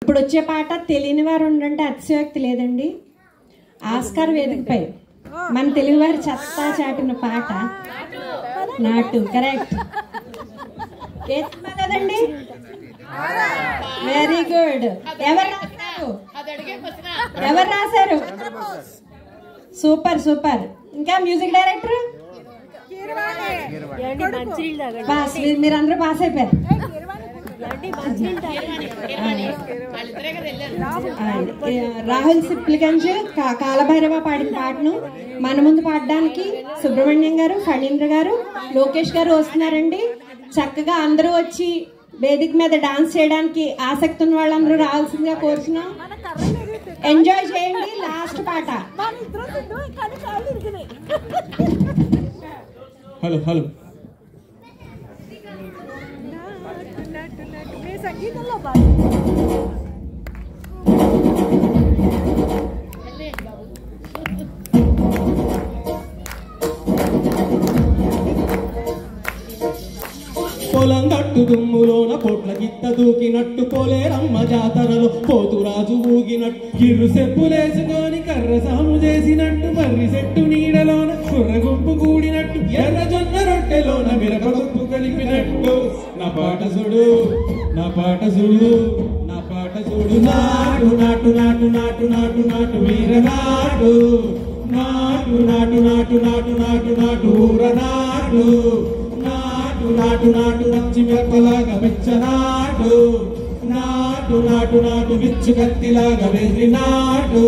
ఇప్పుడు వచ్చే పాట తెలియని వారు ఉండంటే అతిశయోక్తి లేదండి. ఆస్కార్ వేదికపై మన తెలుగు వారి చెత్త చాటిన పాట నాటు. కరెక్ట్ కదండి. Very good. ఎవరు రాశారు? Super super. ఇంకా మ్యూజిక్ డైరెక్టర్ మీరందరూ పాస్ అయిపోయారు. రాహుల్ సిప్లిగంజ్ కాలభైరవ పాడిన పాటను మన ముందు పాడడానికి సుబ్రహ్మణ్యం గారు, ఫణీంద్ర గారు, లోకేష్ గారు వస్తున్నారండి. చక్కగా అందరూ వచ్చి వేదిక మీద డాన్స్ చేయడానికి ఆసక్తి ఉన్న వాళ్ళందరూ రావాల్సిందిగా కోరుతున్నాం. ఎంజాయ్ చేయండి. లాస్ట్ పాట. హలో హలో సంగీతంలో పొలం గట్టు దుమ్ములోన పొట్ల గిత్త దూకినట్టు పోలేరమ్మ జాతరలో పోతురాజు ఊగినట్టు గిర్రు సెప్పులేసుకొని కర్ర సాము చేసినట్టు మర్రి చెట్టు నీడలోన కుర్ర గుంపు కూడినట్టు ఎర్ర జొన్న రొట్టెలోన మిరప గుంపు కలిపినట్టు నా పాట చూడు, నా పాట చూడు, నా పాట చూడు. నాటు నాటు నాటు నాటు నాటు నాటు వీర నాటు, నాటు నాటు నాటు నాటు నాటు నాటు ఊర నాటు, నాటు నాటు నాటు నచ్చి మిరపలాగా వెచ్చనాటు, నాటు నాటు నాటు విచ్చు కత్తిలాగా వెర్రి నాటు.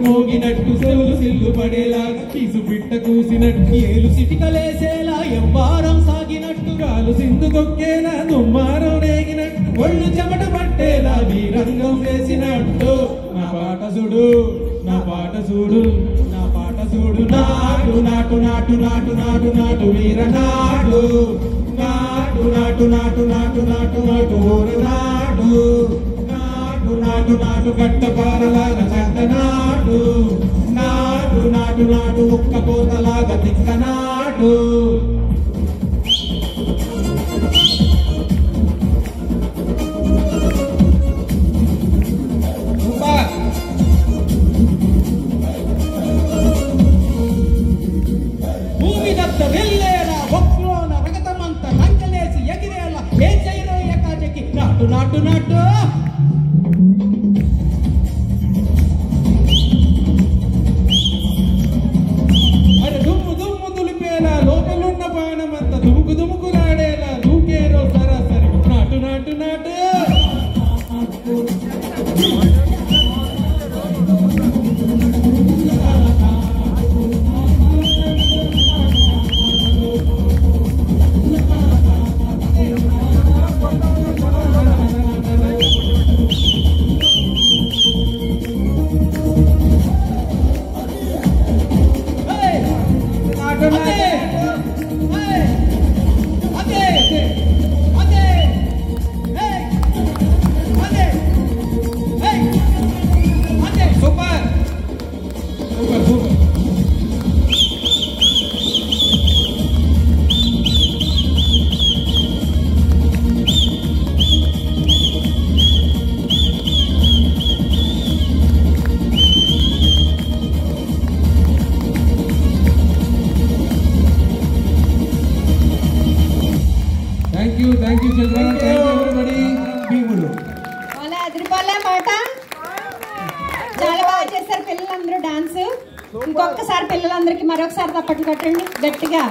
మోగినట్టు సెవులు సిల్లు పడేలాగా తీసు పిట్ట కూసినట్టు ఏలు సిటికలేసేలా ఎవ్వారం సాగినట్టు గాలు సింధు తొక్కేలా దుమ్మారం రేగినట్టు ఒళ్ళు చెమట పట్టేలా వీరంగం వేసినట్టు నా పాట చూడు, నా పాట చూడు, నా పాట చూడు. నాటు నాటు నాటు నాటు నాటు నాటు వీర నాటు, నాటు నాటు నాటు నాటు నాటు నాటు ఊర నాటు, నాటు నాటు గట్ట పారలాగా చెడ్డ నాటు, నాటు నాటు నాటు ఉక్క పోతలాగా తిక్క నాటు. భూమి దత్త వెళ్ళేలా ఒక్లోన రగతమంతా లంకలేసి ఎగిరేలా ఏం చేయరో ఎకాచెకి నాటు నాటు నాటు. లోపలున్న బాణమంతా దుముకు దుముకులాడేలా దూకేరో సరాసరి నాటు నాటు నాటు. Thank you children. Thank you everybody. భీముడు అలా అదిరిపోలే మాట. చాలా బాగా చేశారు పిల్లలందరూ డాన్స్. ఇంకొకసారి పిల్లలందరికీ మరొకసారి తప్పట్లు కొట్టండి గట్టిగా.